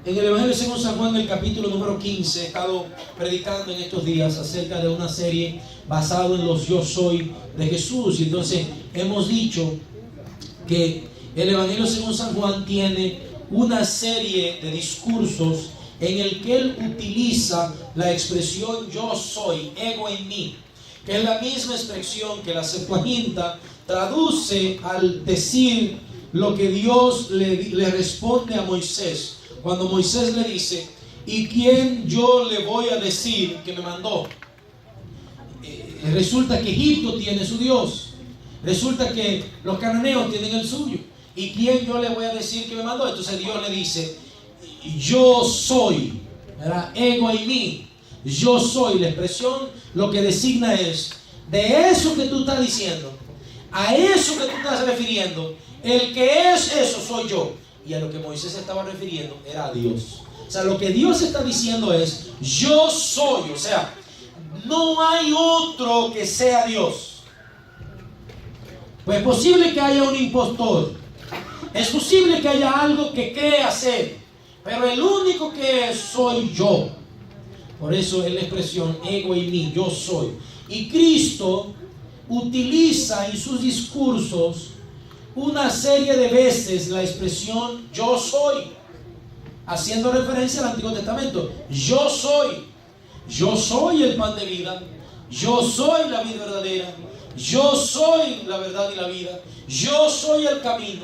En el Evangelio según San Juan, el capítulo número 15, he estado predicando en estos días acerca de una serie basada en los yo soy de Jesús. Y entonces hemos dicho que el Evangelio según San Juan tiene una serie de discursos en el que él utiliza la expresión yo soy, ego en mí, que es la misma expresión que la Septuaginta traduce al decir lo que Dios le responde a Moisés. Cuando Moisés le dice, ¿y quién yo le voy a decir que me mandó? Resulta que Egipto tiene su Dios. Resulta que los cananeos tienen el suyo. ¿Y quién yo le voy a decir que me mandó? Entonces Dios le dice, yo soy, ¿verdad? Ego en mí. Yo soy. La expresión lo que designa es, de eso que tú estás diciendo, a eso que tú estás refiriendo, el que es eso soy yo. Y a lo que Moisés estaba refiriendo era a Dios. O sea, lo que Dios está diciendo es, yo soy. O sea, no hay otro que sea Dios. Pues es posible que haya un impostor. Es posible que haya algo que crea ser. Pero el único que es, soy yo. Por eso es la expresión ego en mí, yo soy. Y Cristo utiliza en sus discursos una serie de veces la expresión yo soy, haciendo referencia al Antiguo Testamento. Yo soy el pan de vida, yo soy la vida verdadera, yo soy la verdad y la vida, yo soy el camino,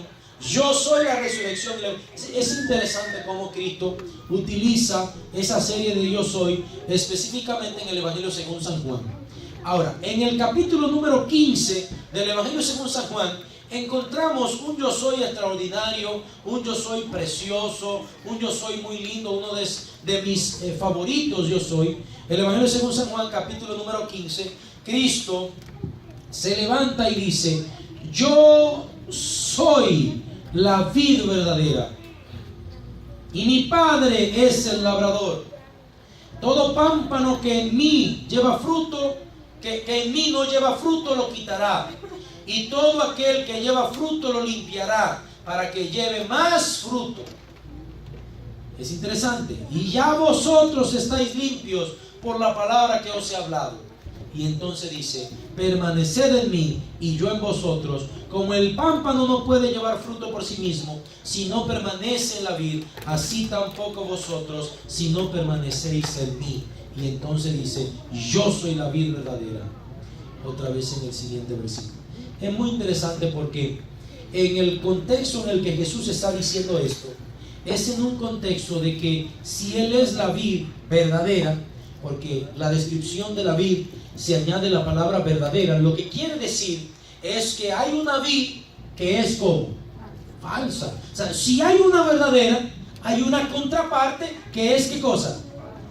yo soy la resurrección. Es interesante cómo Cristo utiliza esa serie de yo soy específicamente en el Evangelio según San Juan. Ahora, en el capítulo número 15 del Evangelio según San Juan, encontramos un yo soy extraordinario, un yo soy precioso, un yo soy muy lindo, uno de mis favoritos yo soy. El Evangelio según San Juan, capítulo número 15, Cristo se levanta y dice, yo soy la vid verdadera y mi Padre es el labrador. Todo pámpano que en mí lleva fruto, que en mí no lleva fruto, lo quitará. Y todo aquel que lleva fruto lo limpiará para que lleve más fruto. Es interesante. Y ya vosotros estáis limpios por la palabra que os he hablado. Y entonces dice, permaneced en mí y yo en vosotros. Como el pámpano no puede llevar fruto por sí mismo si no permanece en la vid, así tampoco vosotros si no permanecéis en mí. Y entonces dice, yo soy la vid verdadera. Otra vez en el siguiente versículo. Es muy interesante porque en el contexto en el que Jesús está diciendo esto, es en un contexto de que si Él es la vid verdadera, porque la descripción de la vid se añade la palabra verdadera, lo que quiere decir es que hay una vid que es como falsa. O sea, si hay una verdadera, hay una contraparte que es ¿qué cosa?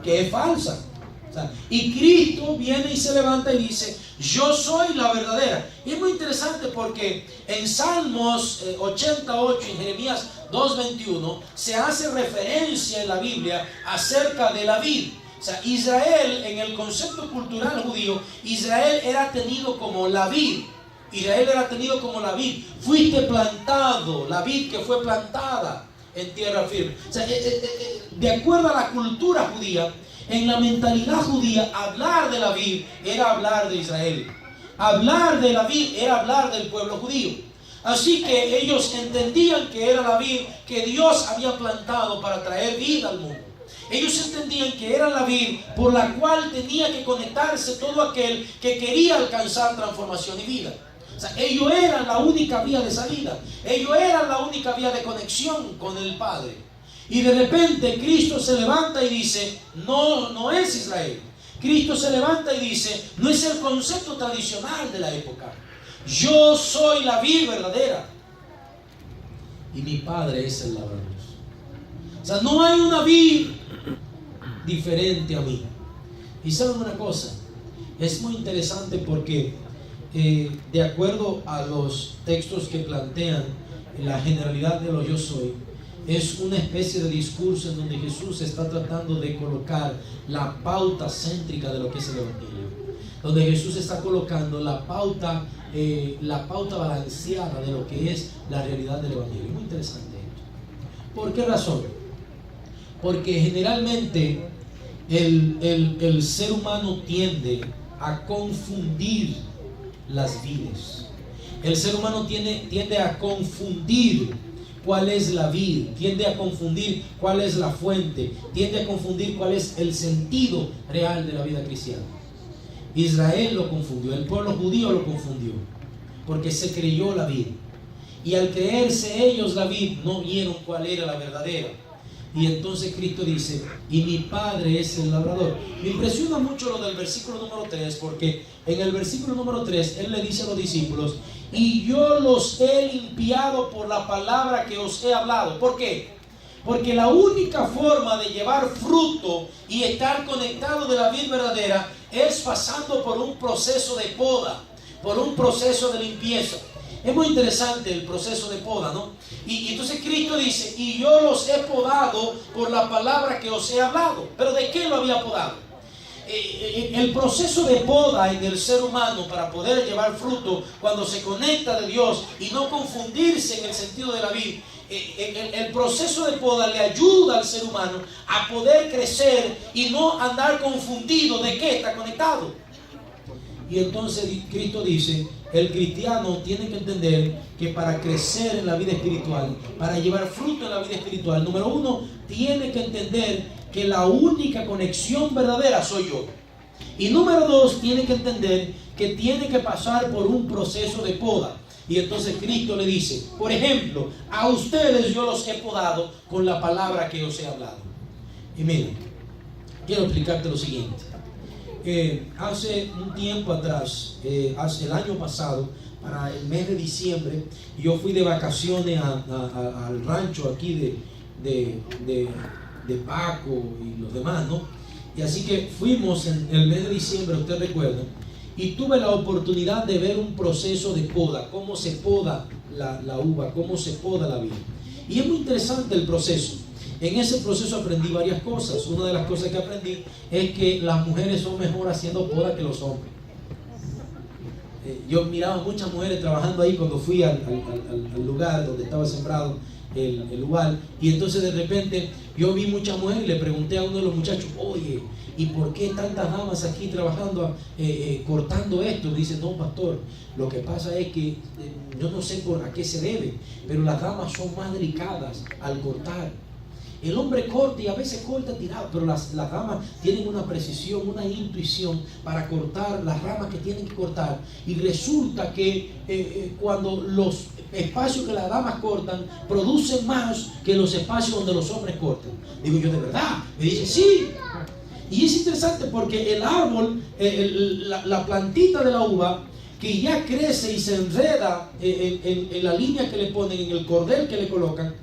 Que es falsa. O sea, y Cristo viene y se levanta y dice, yo soy la verdadera. Y es muy interesante porque en Salmos 88 y Jeremías 2:21 se hace referencia en la Biblia acerca de la vid. O sea, Israel, en el concepto cultural judío, Israel era tenido como la vid. Israel era tenido como la vid. Fuiste plantado, la vid que fue plantada en tierra firme. O sea, de acuerdo a la cultura judía, en la mentalidad judía, hablar de la vid era hablar de Israel. Hablar de la vid era hablar del pueblo judío. Así que ellos entendían que era la vid que Dios había plantado para traer vida al mundo. Ellos entendían que era la vid por la cual tenía que conectarse todo aquel que quería alcanzar transformación y vida. O sea, ellos eran la única vía de salida. Ellos eran la única vía de conexión con el Padre. Y de repente Cristo se levanta y dice, no es Israel. Cristo se levanta y dice, no es el concepto tradicional de la época. Yo soy la vid verdadera y mi Padre es el labrador. O sea, no hay una vid diferente a mí. Y saben una cosa, es muy interesante porque de acuerdo a los textos que plantean la generalidad de lo yo soy, es una especie de discurso en donde Jesús está tratando de colocar la pauta céntrica de lo que es el Evangelio, donde Jesús está colocando la pauta balanceada de lo que es la realidad del Evangelio. Muy interesante esto. ¿Por qué razón? Porque generalmente el ser humano tiende a confundir las vides. El ser humano tiende a confundir cuál es la vid, tiende a confundir cuál es la fuente, tiende a confundir cuál es el sentido real de la vida cristiana. Israel lo confundió, el pueblo judío lo confundió, porque se creyó la vid. Y al creerse ellos la vid, no vieron cuál era la verdadera. Y entonces Cristo dice, y mi Padre es el labrador. Me impresiona mucho lo del versículo número 3, porque en el versículo número 3, Él le dice a los discípulos, y yo los he limpiado por la palabra que os he hablado. ¿Por qué? Porque la única forma de llevar fruto y estar conectado de la vid verdadera es pasando por un proceso de poda, por un proceso de limpieza. Es muy interesante el proceso de poda, ¿no? Y entonces Cristo dice, y yo los he podado por la palabra que os he hablado. ¿Pero de qué lo había podado? El proceso de poda en el ser humano para poder llevar fruto cuando se conecta de Dios y no confundirse en el sentido de la vid, el proceso de poda le ayuda al ser humano a poder crecer y no andar confundido de qué está conectado. Y entonces Cristo dice, el cristiano tiene que entender que para crecer en la vida espiritual, para llevar fruto en la vida espiritual, número uno, tiene que entender que la única conexión verdadera soy yo. Y número dos, tiene que entender que tiene que pasar por un proceso de poda. Y entonces Cristo le dice, por ejemplo, a ustedes yo los he podado con la palabra que os he hablado. Y miren, quiero explicarte lo siguiente. Hace un tiempo atrás, hace el año pasado, para el mes de diciembre, yo fui de vacaciones al rancho aquí de Paco y los demás, ¿no? Y así que fuimos en el mes de diciembre, usted recuerda, y tuve la oportunidad de ver un proceso de poda, cómo se poda la uva, cómo se poda la vid. Y es muy interesante el proceso. En ese proceso aprendí varias cosas. Una de las cosas que aprendí es que las mujeres son mejor haciendo poda que los hombres. Yo miraba muchas mujeres trabajando ahí cuando fui al lugar donde estaba sembrado el lugar, y entonces de repente yo vi muchas mujeres y le pregunté a uno de los muchachos, oye, ¿y por qué tantas damas aquí trabajando, cortando esto? Y dice, no, pastor, lo que pasa es que yo no sé a qué se debe, pero las damas son más delicadas al cortar. El hombre corta y a veces corta tirado, pero las ramas tienen una precisión, una intuición para cortar las ramas que tienen que cortar. Y resulta que cuando los espacios que las damas cortan producen más que los espacios donde los hombres cortan. Digo yo, ¿de verdad? Me dice, sí. Y es interesante porque el árbol, la plantita de la uva, que ya crece y se enreda en la línea que le ponen, en el cordel que le colocan,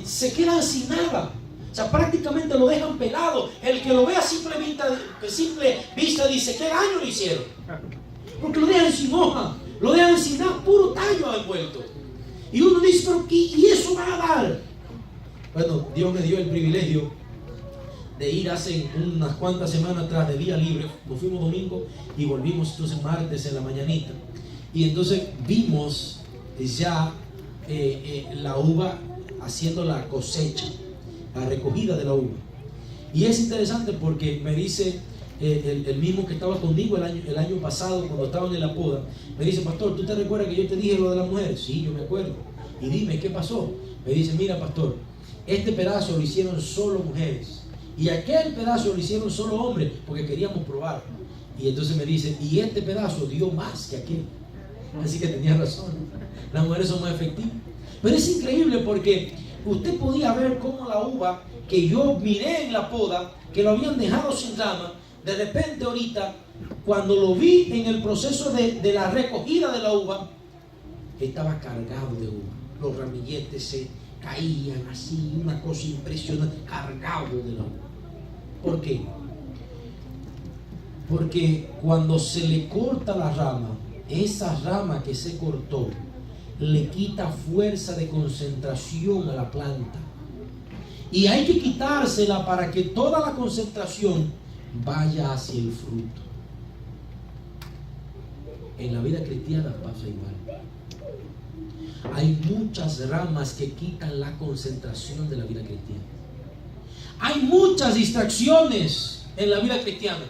se queda sin nada. O sea, prácticamente lo dejan pelado. El que lo ve a simple vista dice, ¿qué daño le hicieron? Porque lo dejan sin hoja, lo dejan sin nada, puro tallo envuelto. Y uno dice, pero ¿y eso va a dar? Bueno, Dios me dio el privilegio de ir hace unas cuantas semanas atrás de día libre. Nos fuimos domingo y volvimos entonces martes en la mañanita. Y entonces vimos ya la uva haciendo la cosecha, la recogida de la uva. Y es interesante porque me dice el mismo que estaba conmigo el año pasado cuando estaban en la poda, me dice, pastor, ¿tú te recuerdas que yo te dije lo de las mujeres? Sí, yo me acuerdo. Y dime, ¿qué pasó? Me dice, mira, pastor, este pedazo lo hicieron solo mujeres y aquel pedazo lo hicieron solo hombres porque queríamos probar. Y entonces me dice, y este pedazo dio más que aquel. Así que tenía razón, las mujeres son más efectivas. Pero es increíble porque usted podía ver cómo la uva que yo miré en la poda, que lo habían dejado sin rama, de repente ahorita, cuando lo vi en el proceso de la recogida de la uva, estaba cargado de uva. Los ramilletes se caían así, una cosa impresionante, cargado de la uva. ¿Por qué? Porque cuando se le corta la rama, esa rama que se cortó le quita fuerza de concentración a la planta. Y hay que quitársela para que toda la concentración vaya hacia el fruto. En la vida cristiana pasa igual. Hay muchas ramas que quitan la concentración de la vida cristiana. Hay muchas distracciones en la vida cristiana.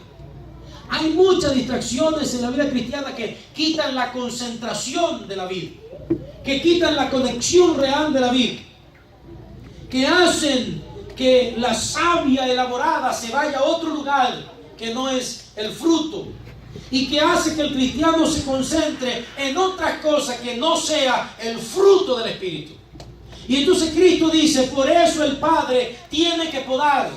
Hay muchas distracciones en la vida cristiana que quitan la concentración de la vida, que quitan la conexión real de la vida, que hacen que la savia elaborada se vaya a otro lugar que no es el fruto, y que hace que el cristiano se concentre en otras cosas que no sea el fruto del Espíritu. Y entonces Cristo dice, por eso el Padre tiene que podar.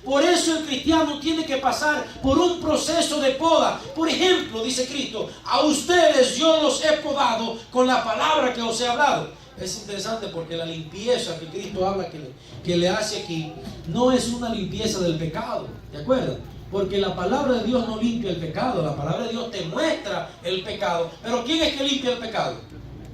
Por eso el cristiano tiene que pasar por un proceso de poda. Por ejemplo, dice Cristo, a ustedes yo los he podado con la palabra que os he hablado. Es interesante porque la limpieza que Cristo habla que le hace aquí no es una limpieza del pecado, ¿de acuerdo? Porque la palabra de Dios no limpia el pecado, la palabra de Dios te muestra el pecado. Pero ¿quién es que limpia el pecado?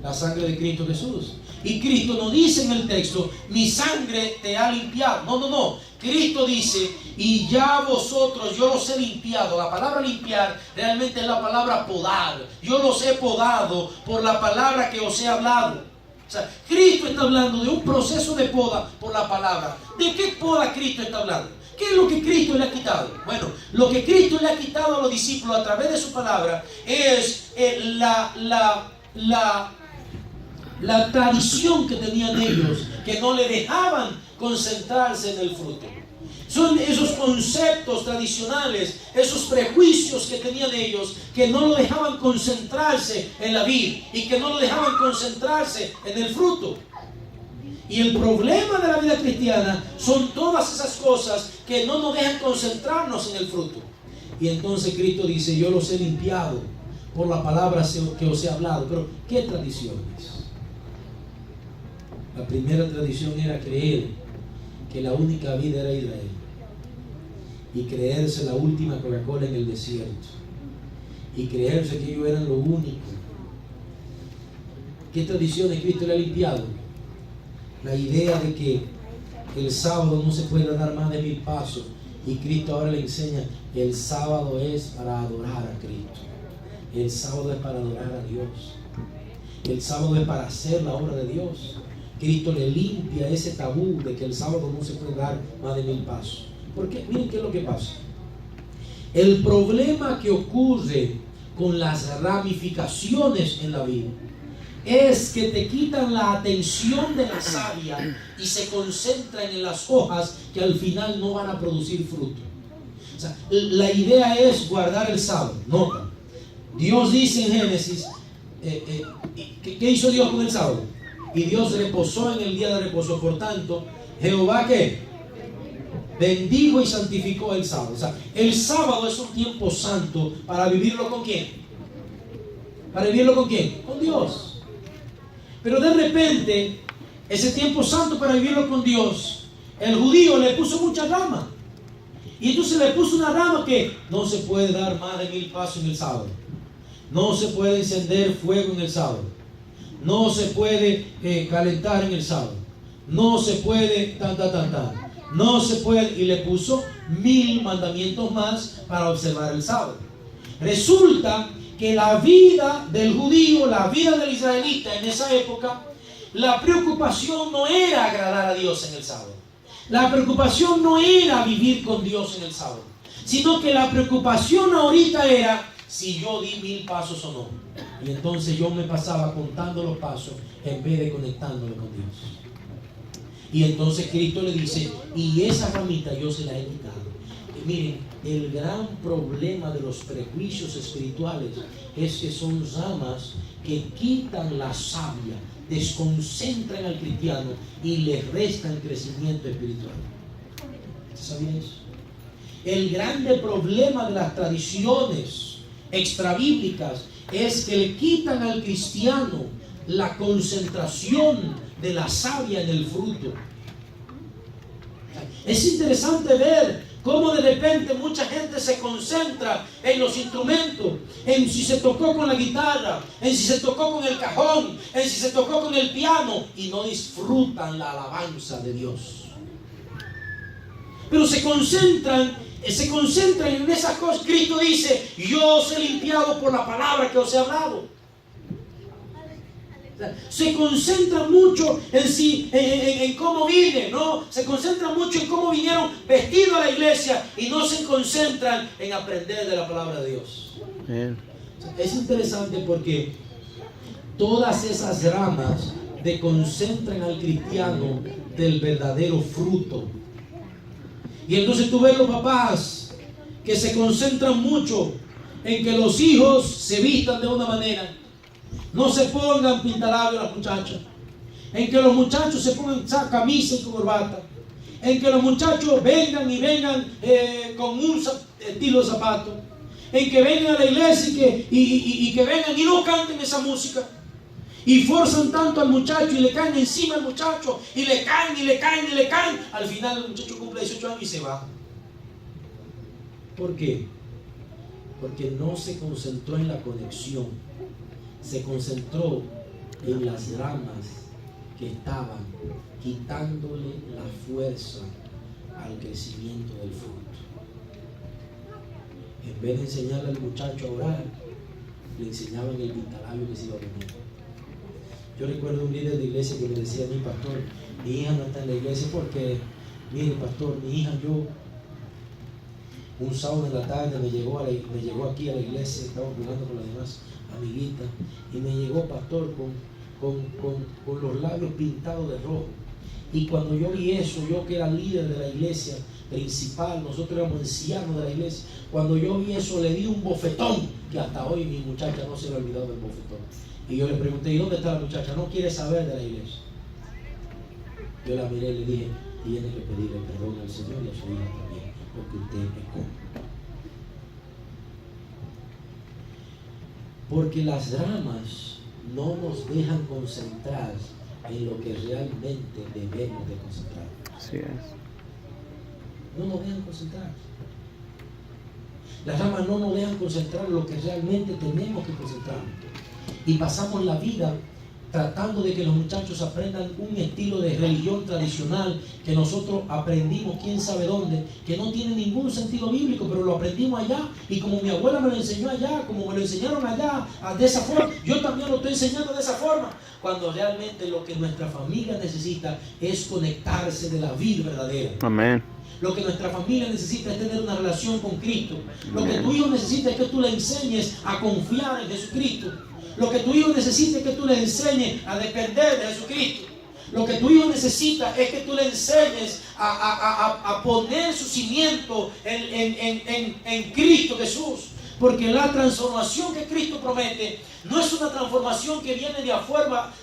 La sangre de Cristo Jesús. Y Cristo no dice en el texto, mi sangre te ha limpiado. No. Cristo dice, y ya vosotros, yo los he limpiado. La palabra limpiar realmente es la palabra podar. Yo los he podado por la palabra que os he hablado. O sea, Cristo está hablando de un proceso de poda por la palabra. ¿De qué poda Cristo está hablando? ¿Qué es lo que Cristo le ha quitado? Bueno, lo que Cristo le ha quitado a los discípulos a través de su palabra es la tradición que tenían ellos, que no le dejaban concentrarse en el fruto. Son esos conceptos tradicionales, esos prejuicios que tenían ellos, que no lo dejaban concentrarse en la vid y que no lo dejaban concentrarse en el fruto. Y el problema de la vida cristiana son todas esas cosas que no nos dejan concentrarnos en el fruto. Y entonces Cristo dice, yo los he limpiado por la palabra que os he hablado. Pero ¿qué tradiciones? La primera tradición era creer que la única vida era Israel y creerse la última Coca-Cola en el desierto y creerse que ellos eran lo único. ¿Qué tradiciones Cristo le ha limpiado? La idea de que el sábado no se puede dar más de 1000 pasos, y Cristo ahora le enseña que el sábado es para adorar a Cristo, el sábado es para adorar a Dios, el sábado es para hacer la obra de Dios. Cristo le limpia ese tabú de que el sábado no se puede dar más de 1000 pasos. Porque miren qué es lo que pasa. El problema que ocurre con las ramificaciones en la vida es que te quitan la atención de la savia y se concentran en las hojas que al final no van a producir fruto. O sea, la idea es guardar el sábado. Nota, Dios dice en Génesis, ¿qué hizo Dios con el sábado? Y Dios reposó en el día de reposo. Por tanto, Jehová ¿qué? Bendijo y santificó el sábado. O sea, el sábado es un tiempo santo para vivirlo ¿con quién? ¿Para vivirlo con quién? Con Dios. Pero de repente, ese tiempo santo para vivirlo con Dios, el judío le puso mucha rama. Y entonces le puso una rama que no se puede dar más de 1000 pasos en el sábado. No se puede encender fuego en el sábado. No se puede calentar en el sábado. No se puede no se puede. Y le puso 1000 mandamientos más para observar el sábado. Resulta que la vida del judío, la vida del israelita en esa época, la preocupación no era agradar a Dios en el sábado. La preocupación no era vivir con Dios en el sábado, sino que la preocupación ahorita era si yo di 1000 pasos o no. Y entonces yo me pasaba contando los pasos en vez de conectándome con Dios. Y entonces Cristo le dice, y esa ramita yo se la he quitado. Y miren, el gran problema de los prejuicios espirituales es que son ramas que quitan la savia, desconcentran al cristiano y le restan crecimiento espiritual. ¿Sabían eso? El grande problema de las tradiciones extrabíblicas es que le quitan al cristiano la concentración de la savia en el fruto. Es interesante ver cómo de repente mucha gente se concentra en los instrumentos, en si se tocó con la guitarra, en si se tocó con el cajón, en si se tocó con el piano, y no disfrutan la alabanza de Dios. Pero se concentran en esas cosas. Cristo dice, yo os he limpiado por la palabra que os he hablado. Se concentra mucho en cómo viven, ¿no? Se concentra mucho en cómo vinieron vestidos a la iglesia y no se concentran en aprender de la palabra de Dios. Es interesante porque todas esas ramas desconcentran al cristiano del verdadero fruto. Y entonces tú ves los papás que se concentran mucho en que los hijos se vistan de una manera, no se pongan pintalabios a las muchachas, en que los muchachos se pongan camisa y corbata, en que los muchachos vengan con un estilo de zapato, en que vengan a la iglesia y que vengan y no canten esa música, y forzan tanto al muchacho y le caen encima al muchacho y le caen y le caen y le caen. Al final el muchacho cumple 18 años y se va. ¿Por qué? Porque no se concentró en la conexión, se concentró en las ramas que estaban quitándole la fuerza al crecimiento del fruto. En vez de enseñarle al muchacho a orar, le enseñaban el pintalabio que se iba a poner. Yo recuerdo un líder de iglesia que me decía a mi pastor, mi hija no está en la iglesia porque, mire pastor, mi hija, un sábado en la tarde me llegó aquí a la iglesia, estaba jugando con las demás amiguitas, y me llegó pastor con los labios pintados de rojo. Y cuando yo vi eso, yo que era líder de la iglesia principal, nosotros éramos ancianos de la iglesia, cuando yo vi eso le di un bofetón, que hasta hoy mi muchacha no se le ha olvidado del bofetón. Y yo le pregunté, ¿y dónde está la muchacha? No quiere saber de la iglesia. Yo la miré y le dije, tiene que pedirle perdón al Señor y a su hija también, porque usted pecó. Porque las ramas no nos dejan concentrar en lo que realmente debemos de concentrar. Así es. No nos dejan concentrar. Las ramas no nos dejan concentrar en lo que realmente tenemos que concentrar. Y pasamos la vida tratando de que los muchachos aprendan un estilo de religión tradicional que nosotros aprendimos quién sabe dónde, que no tiene ningún sentido bíblico, pero lo aprendimos allá, y como mi abuela me lo enseñó allá, como me lo enseñaron allá, de esa forma, yo también lo estoy enseñando de esa forma, cuando realmente lo que nuestra familia necesita es conectarse de la vida verdadera. Amén. Lo que nuestra familia necesita es tener una relación con Cristo. Lo que tu hijo necesita es que tú le enseñes a confiar en Jesucristo. Lo que tu hijo necesita es que tú le enseñes a depender de Jesucristo. Lo que tu hijo necesita es que tú le enseñes a poner su cimiento en Cristo Jesús. Porque la transformación que Cristo promete no es una transformación que viene de afuera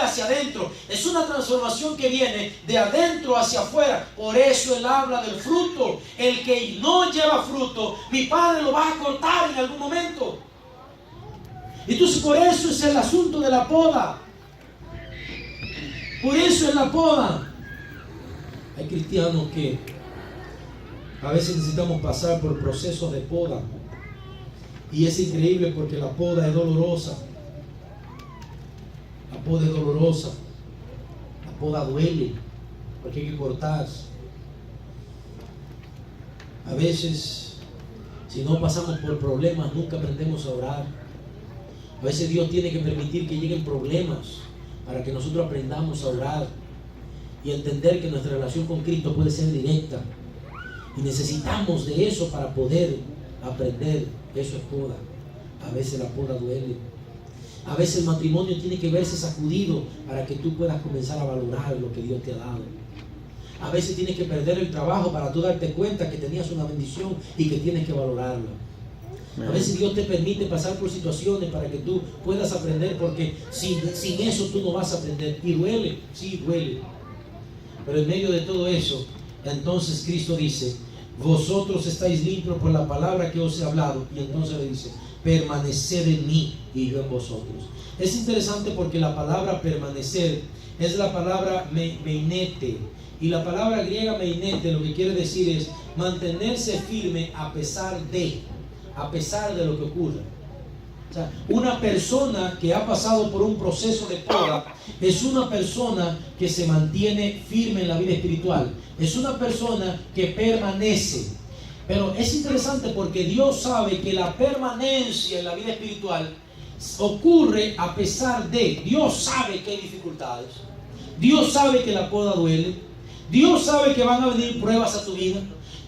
hacia adentro. Es una transformación que viene de adentro hacia afuera. Por eso Él habla del fruto. El que no lleva fruto, mi Padre lo va a cortar en algún momento. Entonces por eso es el asunto de la poda. Por eso es la poda. Hay cristianos que a veces necesitamos pasar por procesos de poda. Y es increíble porque la poda es dolorosa. La poda es dolorosa. La poda duele porque hay que cortar. A veces, si no pasamos por problemas, nunca aprendemos a orar. A veces Dios tiene que permitir que lleguen problemas para que nosotros aprendamos a orar y entender que nuestra relación con Cristo puede ser directa. Y necesitamos de eso para poder aprender. Eso es poda. A veces la poda duele. A veces el matrimonio tiene que verse sacudido para que tú puedas comenzar a valorar lo que Dios te ha dado. A veces tienes que perder el trabajo para tú darte cuenta que tenías una bendición y que tienes que valorarlo. A veces Dios te permite pasar por situaciones para que tú puedas aprender, porque sin eso tú no vas a aprender. Y duele, sí duele. Pero en medio de todo eso, entonces Cristo dice, vosotros estáis limpios por la palabra que os he hablado. Y entonces le dice, permaneced en mí y yo en vosotros. Es interesante porque la palabra permanecer es la palabra meinete. Y la palabra griega meinete lo que quiere decir es mantenerse firme a pesar de lo que ocurra. O sea, una persona que ha pasado por un proceso de poda es una persona que se mantiene firme en la vida espiritual. Es una persona que permanece. Pero es interesante porque Dios sabe que la permanencia en la vida espiritual ocurre a pesar de. Dios sabe que hay dificultades. Dios sabe que la poda duele. Dios sabe que van a venir pruebas a tu vida.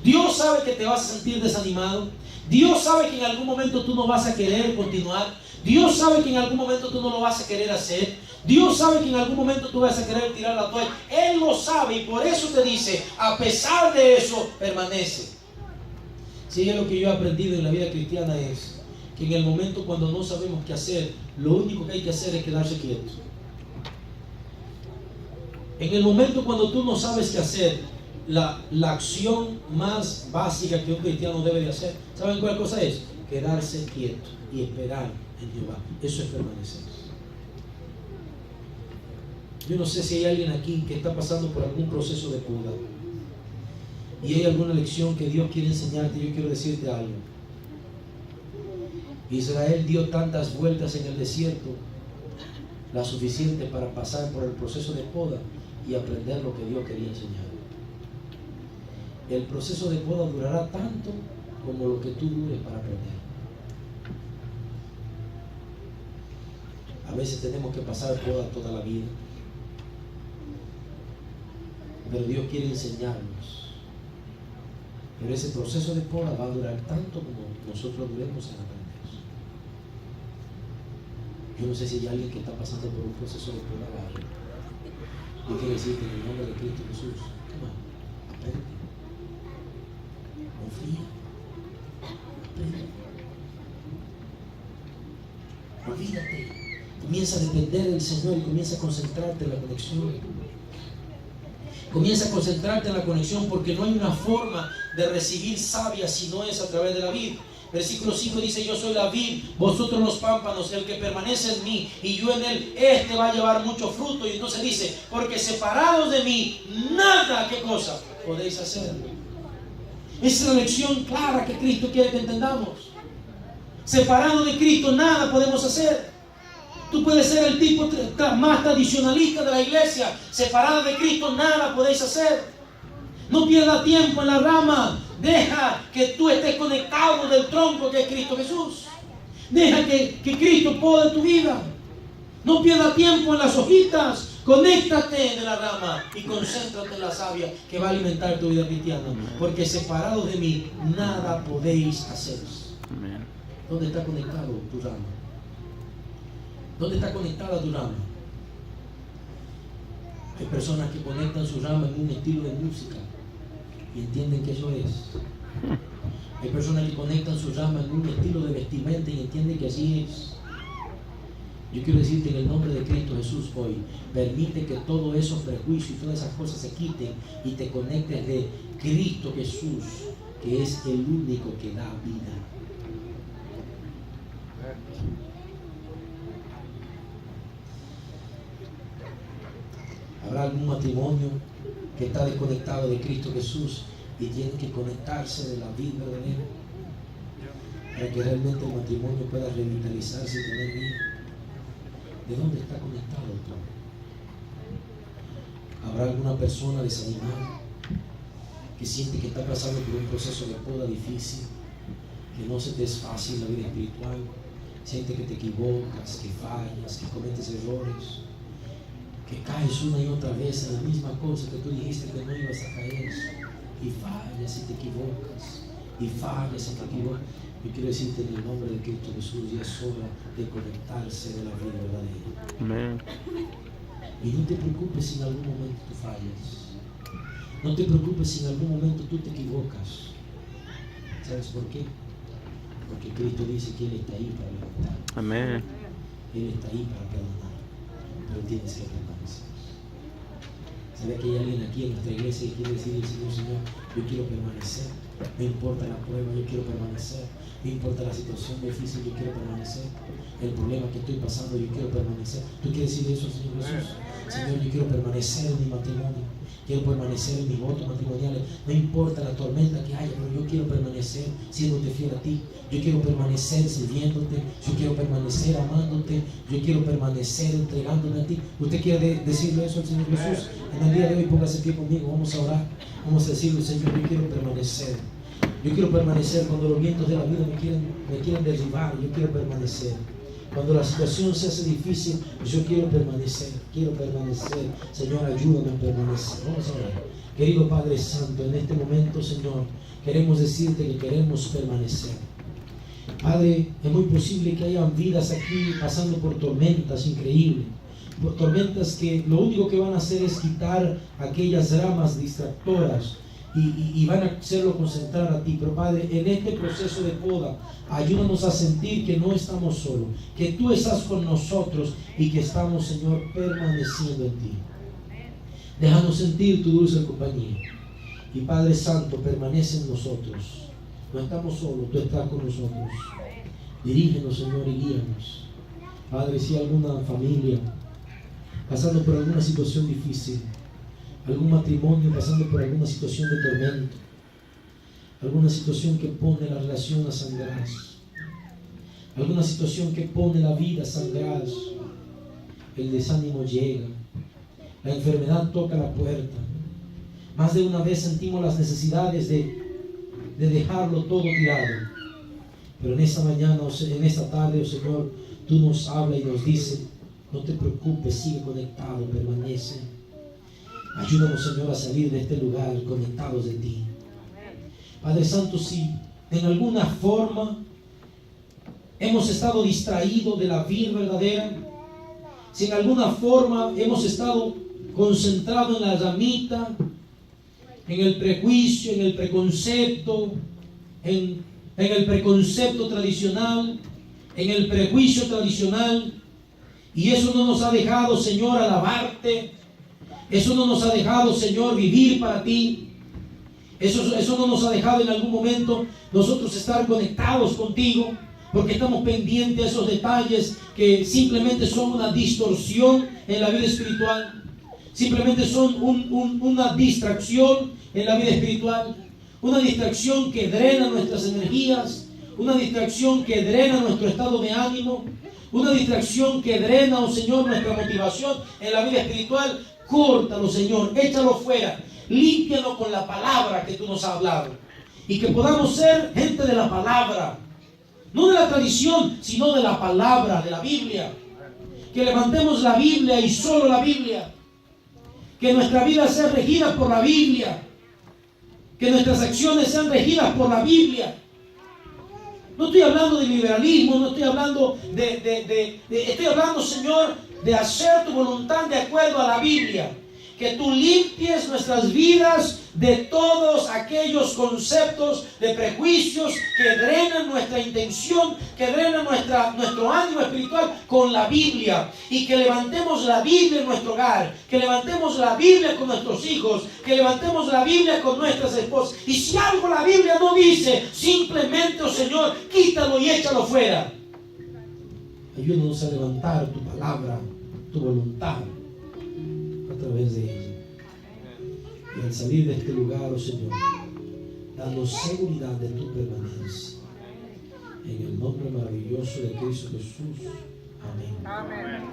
Dios sabe que te vas a sentir desanimado. Dios sabe que en algún momento tú no vas a querer continuar. Dios sabe que en algún momento tú no lo vas a querer hacer. Dios sabe que en algún momento tú vas a querer tirar la toalla. Él lo sabe y por eso te dice, a pesar de eso, permanece. Si es lo que yo he aprendido en la vida cristiana es que en el momento cuando no sabemos qué hacer, lo único que hay que hacer es quedarse quieto. En el momento cuando tú no sabes qué hacer, la acción más básica que un cristiano debe de hacer, ¿saben cuál cosa es? Quedarse quieto y esperar en Jehová. Eso es permanecer. Yo no sé si hay alguien aquí que está pasando por algún proceso de poda y hay alguna lección que Dios quiere enseñarte. Yo quiero decirte algo. Israel dio tantas vueltas en el desierto, la suficiente para pasar por el proceso de poda y aprender lo que Dios quería enseñar. El proceso de poda durará tanto como lo que tú dures para aprender. A veces tenemos que pasar poda toda la vida, pero Dios quiere enseñarnos. Pero ese proceso de poda va a durar tanto como nosotros duremos en aprender. Yo no sé si hay alguien que está pasando por un proceso de poda largo. Yo quiero decirte en el nombre de Cristo Jesús, aprende. Confía. Aprende. Olvídate. Comienza a depender del Señor y comienza a concentrarte en la conexión. Comienza a concentrarte en la conexión, porque no hay una forma de recibir savia si no es a través de la vid. Versículo 5 dice: yo soy la vid, vosotros los pámpanos, el que permanece en mí y yo en él, este va a llevar mucho fruto. Y entonces dice: porque separados de mí, nada, ¿qué cosa? Podéis hacer. Esa es la lección clara que Cristo quiere que entendamos. Separado de Cristo, nada podemos hacer. Tú puedes ser el tipo más tradicionalista de la iglesia. Separado de Cristo, nada podéis hacer. No pierdas tiempo en la rama. Deja que tú estés conectado del tronco que es Cristo Jesús. Deja que Cristo pode tu vida. No pierdas tiempo en las hojitas. Conéctate de la rama y concéntrate en la savia que va a alimentar tu vida cristiana. Porque separados de mí, nada podéis hacer. ¿Dónde está conectado tu rama? ¿Dónde está conectada tu rama? Hay personas que conectan su rama en un estilo de música y entienden que eso es. Hay personas que conectan su rama en un estilo de vestimenta y entienden que así es. Yo quiero decirte en el nombre de Cristo Jesús hoy, permite que todos esos prejuicios y todas esas cosas se quiten y te conectes de Cristo Jesús, que es el único que da vida. Habrá algún matrimonio que está desconectado de Cristo Jesús y tiene que conectarse de la vida verdadera para que realmente el matrimonio pueda revitalizarse y tener vida. ¿De dónde está conectado tú? Habrá alguna persona desanimada que siente que está pasando por un proceso de poda difícil, que no se te es fácil la vida espiritual, siente que te equivocas, que fallas, que cometes errores, que caes una y otra vez en la misma cosa que tú dijiste que no ibas a caer, y fallas y te equivocas, y fallas y te equivocas. Yo quiero decirte en el nombre de Cristo Jesús, ya es hora de conectarse de la vida verdadera. Amén. Y no te preocupes si en algún momento tú fallas. No te preocupes si en algún momento tú te equivocas. ¿Sabes por qué? Porque Cristo dice que Él está ahí para levantar. Amén. Él está ahí para perdonar. Pero tienes que permanecer. ¿Sabes que hay alguien aquí en nuestra iglesia que quiere decirle al Señor: Señor, yo quiero permanecer? No importa la prueba, yo quiero permanecer. No importa la situación difícil, yo quiero permanecer. El problema que estoy pasando, yo quiero permanecer. ¿Tú quieres decir eso al Señor Jesús? Señor, yo quiero permanecer en mi matrimonio. Quiero permanecer en mis votos matrimoniales. No importa la tormenta que haya, pero yo quiero permanecer siéndote fiel a ti. Yo quiero permanecer sirviéndote. Yo quiero permanecer amándote. Yo quiero permanecer entregándome a ti. ¿Usted quiere decirle eso al Señor Jesús? En el día de hoy póngase aquí conmigo. Vamos a orar. Vamos a decirle: Señor, yo quiero permanecer. Yo quiero permanecer cuando los vientos de la vida me quieren derribar. Yo quiero permanecer. Cuando la situación se hace difícil, pues yo quiero permanecer. Señor, ayúdame a permanecer. Vamos a orar. Querido Padre Santo, en este momento, Señor, queremos decirte que queremos permanecer. Padre, es muy posible que hayan vidas aquí pasando por tormentas increíbles, por tormentas que lo único que van a hacer es quitar aquellas ramas distractoras y van a hacerlo concentrar a ti. Pero Padre, en este proceso de poda, ayúdanos a sentir que no estamos solos, que tú estás con nosotros y que estamos, Señor, permaneciendo en ti. Déjanos sentir tu dulce compañía. Y Padre Santo, permanece en nosotros. No estamos solos, tú estás con nosotros. Dirígenos, Señor, y guíanos. Padre, si hay alguna familia pasando por alguna situación difícil, algún matrimonio pasando por alguna situación de tormento, alguna situación que pone la relación a sangrar, alguna situación que pone la vida a sangrar, el desánimo llega, la enfermedad toca la puerta. Más de una vez sentimos las necesidades de dejarlo todo tirado. Pero en esta mañana, en esta tarde, oh Señor, tú nos hablas y nos dices: no te preocupes, sigue conectado, permanece. Ayúdanos, Señor, a salir de este lugar conectados de ti. Padre Santo, si en alguna forma hemos estado distraídos de la vida verdadera, si en alguna forma hemos estado concentrados en la ramita, en el prejuicio, en el preconcepto, en el preconcepto tradicional, en el prejuicio tradicional, y eso no nos ha dejado, Señor, alabarte. Eso no nos ha dejado, Señor, vivir para ti. Eso no nos ha dejado en algún momento nosotros estar conectados contigo, porque estamos pendientes de esos detalles que simplemente son una distorsión en la vida espiritual. Simplemente son una distracción en la vida espiritual. Una distracción que drena nuestras energías. Una distracción que drena nuestro estado de ánimo. Una distracción que drena, oh Señor, nuestra motivación en la vida espiritual. Córtalo, Señor, échalo fuera. Límpialo con la palabra que tú nos has hablado. Y que podamos ser gente de la palabra. No de la tradición, sino de la palabra, de la Biblia. Que levantemos la Biblia y solo la Biblia. Que nuestra vida sea regida por la Biblia. Que nuestras acciones sean regidas por la Biblia. No estoy hablando de liberalismo, no estoy hablando estoy hablando, Señor, de hacer tu voluntad de acuerdo a la Biblia. Que tú limpies nuestras vidas de todos aquellos conceptos de prejuicios que drenan nuestra intención, que drenan nuestro ánimo espiritual con la Biblia. Y que levantemos la Biblia en nuestro hogar, que levantemos la Biblia con nuestros hijos, que levantemos la Biblia con nuestras esposas. Y si algo la Biblia no dice, simplemente, oh Señor, quítalo y échalo fuera. Ayúdanos a levantar tu palabra, tu voluntad a través de ella. Y al salir de este lugar, oh Señor, danos seguridad de tu permanencia. En el nombre maravilloso de Cristo Jesús. Amén. Amén.